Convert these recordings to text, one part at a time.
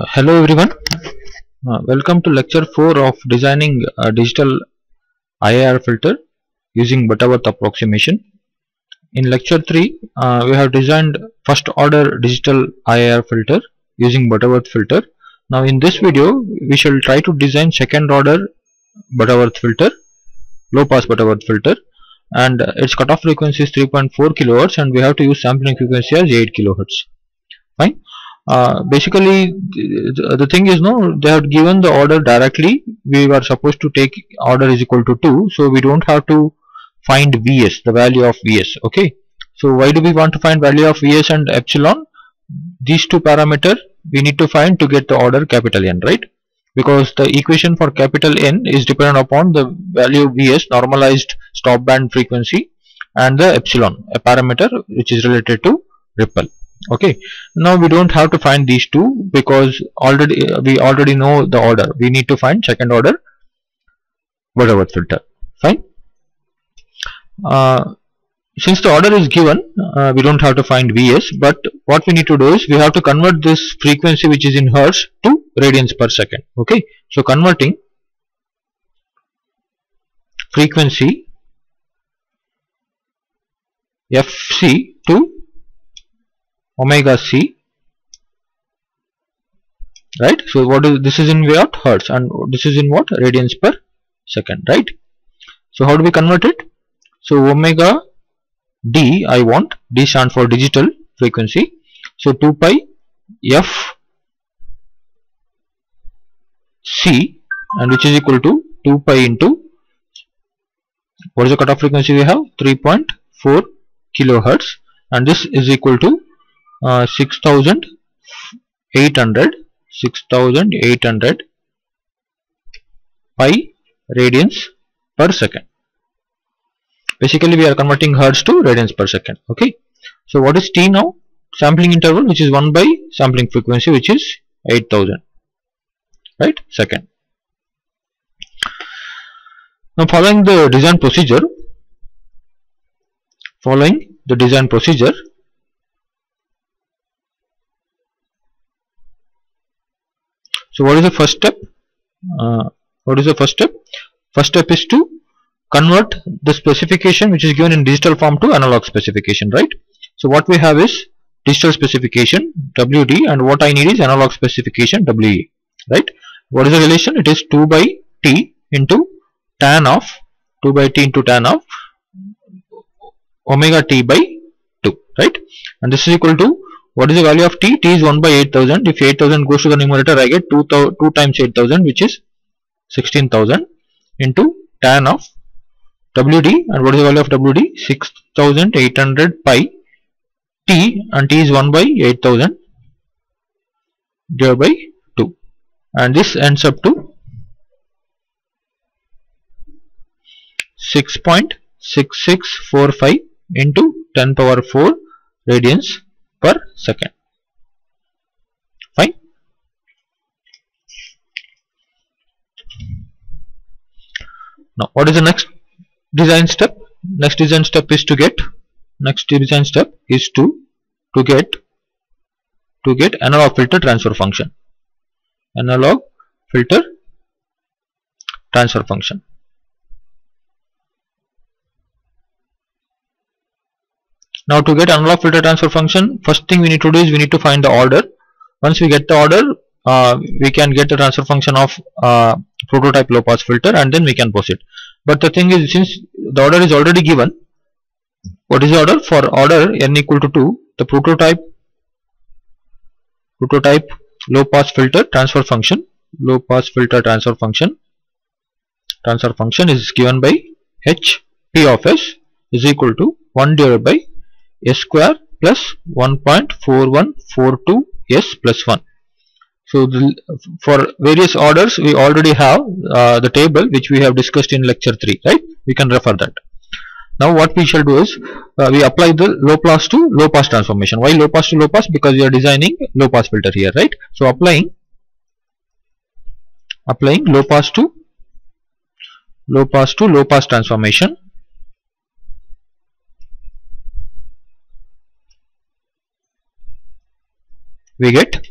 Hello everyone, welcome to lecture 4 of designing a digital IIR filter using Butterworth approximation. In lecture 3 we have designed first order digital IIR filter using Butterworth filter. Now in this video we shall try to design second order Butterworth filter, low pass Butterworth filter, and its cutoff frequency is 3.4 kHz and we have to use sampling frequency as 8 kHz. Fine. Basically the thing is, they have given the order directly. We were supposed to take order is equal to 2, so we don't have to find Vs, the value of Vs. Okay, so why do we want to find value of Vs and epsilon? These two parameters we need to find to get the order capital N, right? Because the equation for capital N is dependent upon the value of Vs, normalized stop band frequency, and the epsilon, a parameter which is related to ripple. Okay, now we don't have to find these two because we already know the order. We need to find second order Butterworth filter. Fine. Since the order is given, we don't have to find Vs, but what we need to do is we have to convert this frequency which is in hertz to radians per second. Okay, so converting frequency Fc to omega c, right? So what is this? Is in what? Hertz, and this is in what? Radians per second, right? So how do we convert it? So omega d, I want d stands for digital frequency, so 2 pi f c, and which is equal to 2 pi into what is the cutoff frequency we have? 3.4 kilohertz, and this is equal to 6800 pi radians per second. Basically we are converting hertz to radians per second. Okay, so what is t now? Sampling interval, which is 1 by sampling frequency, which is 8000, right, second. Now following the design procedure, so what is the first step? First step is to convert the specification which is given in digital form to analog specification, right? So what we have is digital specification WD, and what I need is analog specification WE, right? What is the relation? It is 2 by T into tan of omega T by 2, right? And this is equal to, what is the value of T? T is 1 by 8000. If 8000 goes to the numerator, I get 2 times 8000, which is 16000 into tan of WD, and what is the value of WD? 6800 pi T, and T is 1 by 8000 divided by 2, and this ends up to 6.6645 into 10 power 4 radians per second. Fine. Now what is the next design step? Next design step is to get analog filter transfer function. Now to get analog filter transfer function, first thing we need to do is we need to find the order. Once we get the order, we can get the transfer function of prototype low pass filter, and then we can proceed. But the thing is, since the order is already given, what is the order? For order n equal to 2, the prototype low pass filter transfer function is given by h p of s is equal to 1 divided by s square plus 1.4142 s plus 1. So for various orders we already have the table which we have discussed in lecture 3, right? We can refer that. Now what we shall do is we apply the low pass to low pass transformation. Why low pass to low pass? Because we are designing low pass filter here, right? So applying low pass to low pass transformation, we get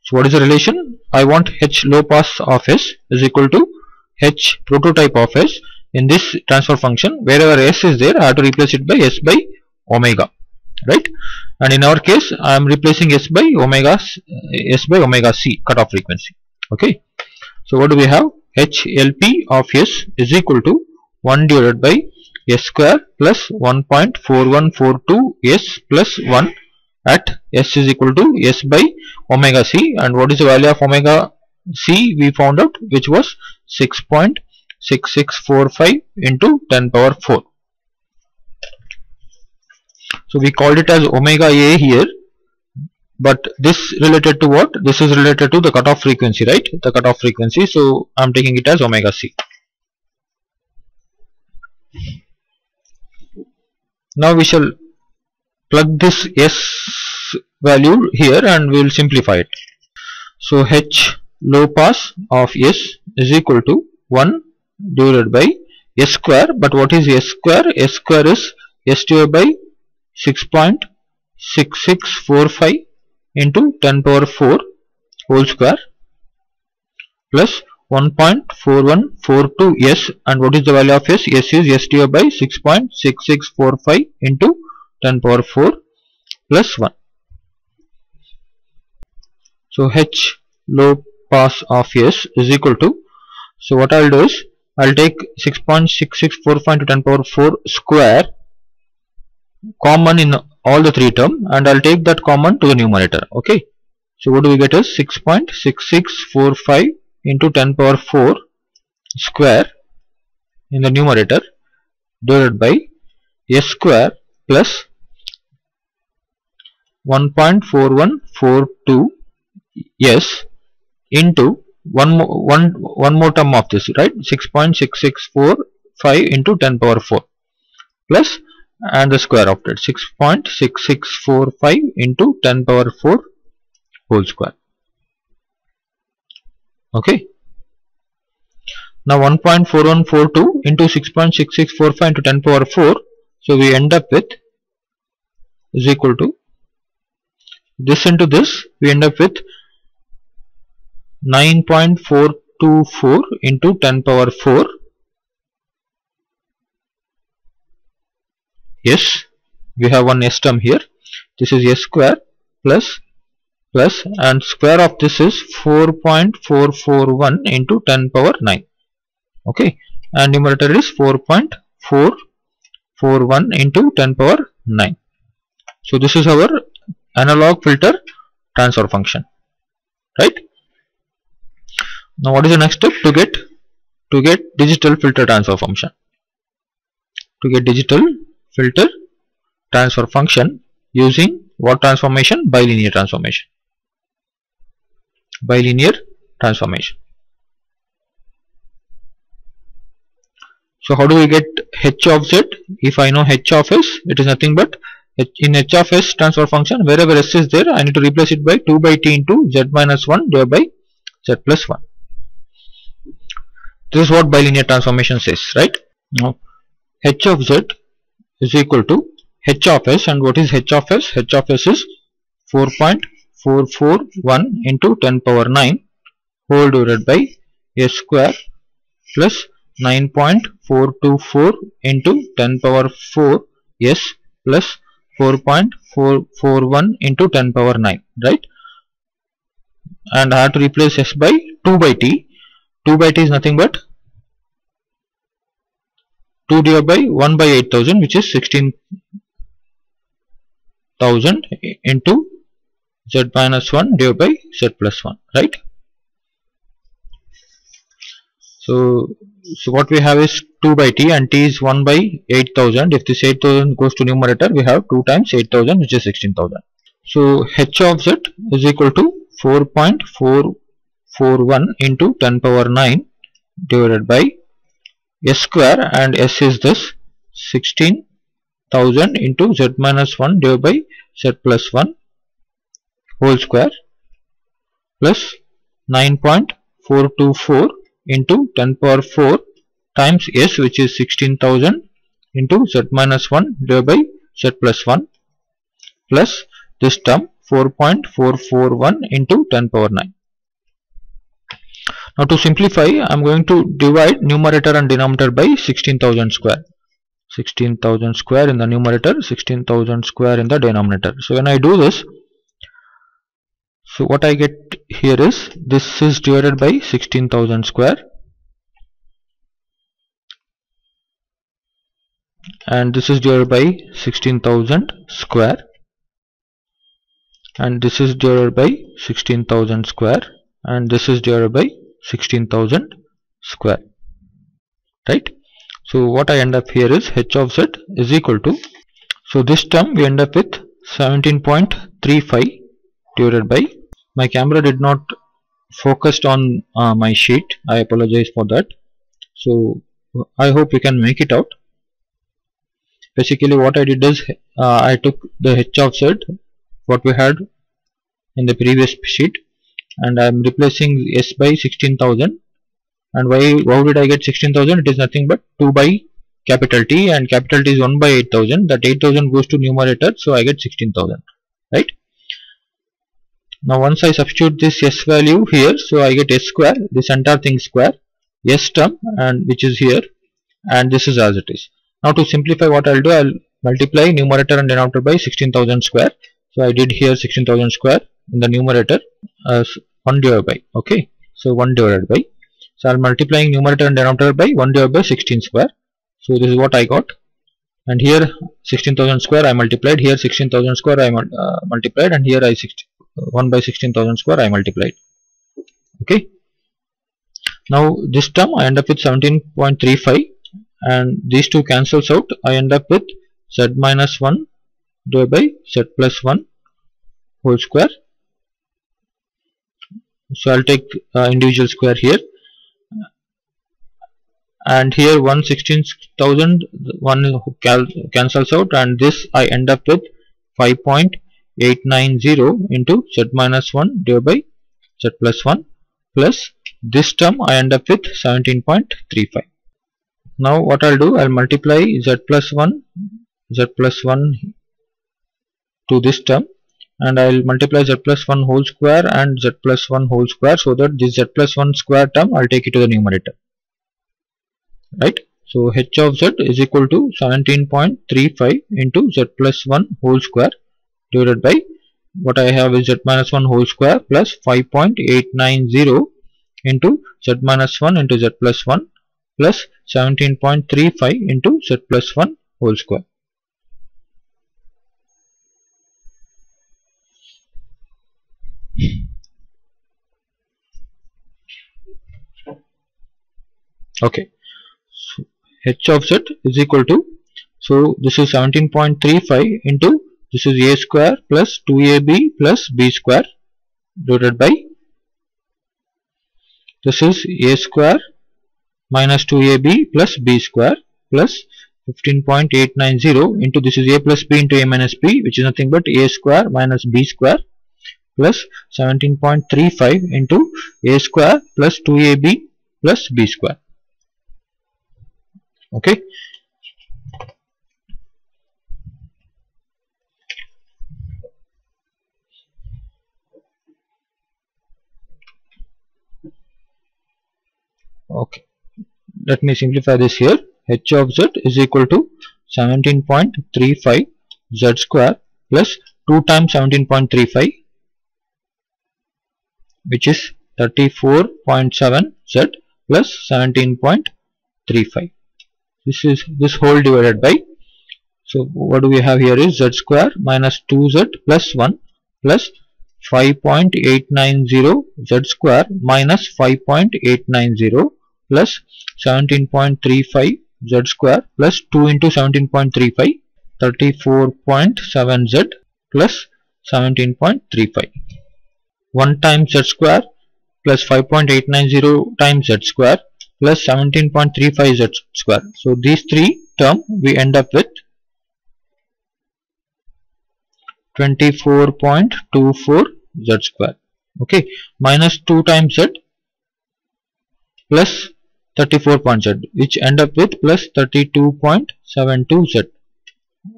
so what is the relation? I want H low pass of S is equal to H prototype of S. In this transfer function, wherever S is there, I have to replace it by S by omega, right? And in our case, I am replacing S by omega C, cutoff frequency. Okay. So what do we have? H LP of S is equal to 1 divided by S square plus 1.4142 S plus 1 at S is equal to S by omega C. And what is the value of omega C? We found out, which was 6.6645 into 10 power 4. So we called it as omega A here, but this related to what? This is related to the cutoff frequency, right? The cutoff frequency. So I am taking it as omega C. Now we shall plug this S value here and we will simplify it. So H low pass of S is equal to 1 divided by S square. But what is S square? S square is S divided by 6.6645 into 10 power 4 whole square plus 1.4142 S. And what is the value of S? S is S divided by 6.6645 into 10 power 4 plus 1. So H low pass of S is equal to, so what I will do is I will take 6.6645 into 10 power 4 square common in all the three terms, and I will take that common to the numerator. Okay. So what do we get is 6.6645 into 10 power 4 square in the numerator divided by S square plus 1.4142 S into one more term of this, right? 6.6645 into 10 power 4 plus and the square of that, 6.6645 into 10 power 4 whole square. Okay. Now 1.4142 into 6.6645 into 10 power 4, so we end up with is equal to this into this, we end up with 9.424 into 10 power 4 S. We have one S term here. This is S square plus and square of this is 4.441 into 10 power 9. Okay, and numerator is 4.441 into 10 power 9. So this is our analog filter transfer function, right? Now what is the next step? To get digital filter transfer function. To get digital filter transfer function using what transformation? Bilinear transformation. Bilinear transformation. So how do we get H of Z? If I know H of S, it is nothing but in H of S transfer function, wherever S is there, I need to replace it by 2 by T into Z minus 1 divided by Z plus 1. This is what bilinear transformation says, right? Now H of Z is equal to H of S, and what is H of S? H of S is 4.441 into 10 power 9 whole divided by S square plus 9.424 into 10 power 4 S plus 4.441 into 10 power 9, right? And I have to replace S by 2 by T. 2 by T is nothing but 2 divided by 1 by 8000, which is 16,000 into Z minus 1 divided by Z plus 1, right? So what we have is 2 by T, and T is 1 by 8000. If this 8000 goes to numerator, we have 2 times 8000, which is 16,000. So H of Z is equal to 4.441 into 10 power 9 divided by s square, and s is this 16,000 into z minus 1 divided by z plus 1 whole square plus 9.424 into 10 power 4 times s, which is 16,000 into z minus 1 divided by z plus 1 plus this term 4.441 into 10 power 9. Now to simplify, I am going to divide numerator and denominator by 16,000 square. 16,000 square in the numerator, 16,000 square in the denominator. So when I do this, so what I get here is, this is divided by 16,000 square, and this is divided by 16,000 square, and this is divided by 16,000 square, and this is divided by 16,000 square, right? So what I end up here is h of z is equal to, so this term we end up with 17.35 divided by, my camera did not focus on my sheet, I apologize for that. So I hope you can make it out. Basically what I did is, I took the h of z what we had in the previous sheet, and I am replacing s by 16,000. And how did I get 16,000? It is nothing but 2 by capital T, and capital T is 1 by 8,000. That 8,000 goes to numerator, so I get 16,000, right? Now once I substitute this s value here, so I get s square, this entire thing square, s term, and which is here, and this is as it is. Now to simplify, what I'll do, I'll multiply numerator and denominator by 16,000 square. So I did here 16,000 square in the numerator as 1 divided by, okay, so 1 divided by, so I'm multiplying numerator and denominator by 1 divided by 16 square. So this is what I got, and here 16,000 square I multiplied, here 16,000 square I multiplied, and here 1 by 16,000 square I multiplied, okay. Now this term I end up with 17.35, and these two cancels out, I end up with z minus 1 divided by z plus 1 whole square. So I'll take individual square here, and here 116,000 one cancels out, and this I end up with 5.890 into z minus 1 divided by z plus 1 plus this term I end up with 17.35. Now what I'll do, I'll multiply z plus 1 to this term, and I'll multiply z plus 1 whole square and z plus 1 whole square, so that this z plus 1 square term I'll take it to the numerator, right? So h of z is equal to 17.35 into z plus 1 whole square divided by, what I have is z minus 1 whole square plus 5.890 into z minus 1 into z plus 1 plus 17.35 into z plus 1 whole square. Okay, so h of z is equal to, so this is 17.35 into, this is a square plus 2ab plus b square divided by, this is a square minus 2ab plus b square plus 15.890 into, this is a plus b into a minus b, which is nothing but a square minus b square plus 17.35 into a square plus 2ab plus b square, okay. Okay, let me simplify this here. H of z is equal to 17.35 z square plus 2 times 17.35, which is 34.7 z plus 17.35. This is this whole divided by, so what do we have here is z square minus 2z plus 1 plus 5.890 z square minus 5.890 plus 17.35 z square plus 2 into 17.35, 34.7 z plus 17.35. 1 times z square plus 5.890 times z square, plus 17.35 z square. So these three term we end up with 24.24 z square. Okay, minus 2 times z plus 34 point z, which end up with plus 32.72 z.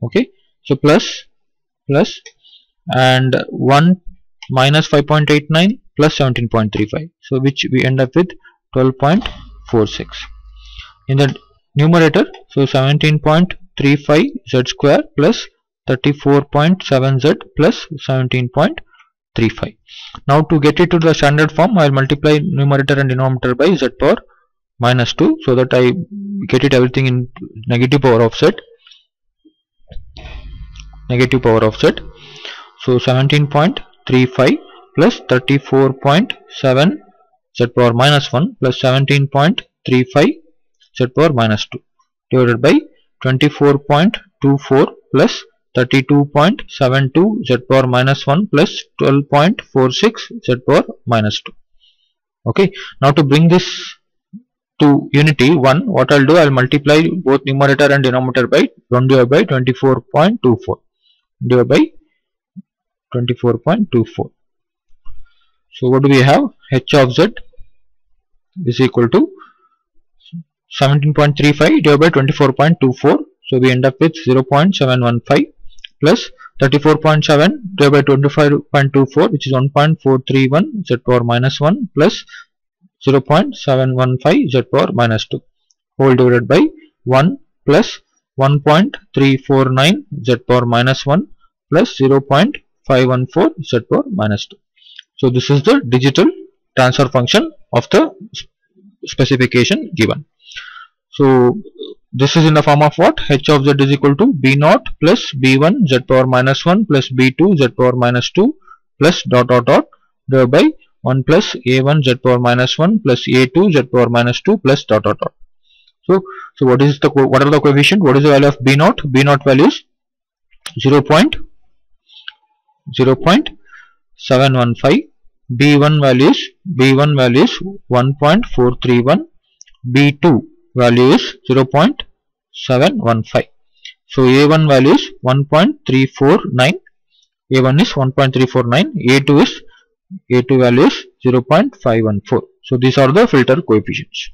Okay, so plus and 1 minus 5.89 plus 17.35, so which we end up with 12.46 in the numerator. So 17.35 z square plus 34.7 z plus 17.35. Now to get it to the standard form, I will multiply numerator and denominator by z power minus 2, so that I get it everything in negative power of z. So 17.35 plus 34.7 z power minus 1 plus 17.35 z power minus 2 divided by 24.24 plus 32.72 z power minus 1 plus 12.46 z power minus 2. Okay, now to bring this to unity 1, what I'll do, I'll multiply both numerator and denominator by 1 divided by 24.24 divided by 24.24. So what do we have? H of z is equal to 17.35 divided by 24.24. So we end up with 0.715 plus 34.7 divided by 25.24, which is 1.431 z power minus 1 plus 0.715 z power minus 2 whole divided by 1 plus 1.349 z power minus 1 plus 0.514 z power minus 2. So this is the digital transfer function of the specification given. So this is in the form of what? H of z is equal to b0 plus b1 z power minus 1 plus b2 z power minus 2 plus dot divided by 1 plus a1 z power minus 1 plus a2 z power minus 2 plus dot. So what are the coefficient? What is the value of b0? b0 value is 0.715, b1 value is 1.431, b2 value is 0.715. So a1 value is 1.349, a1 is 1.349, a2 value is 0.514. So these are the filter coefficients.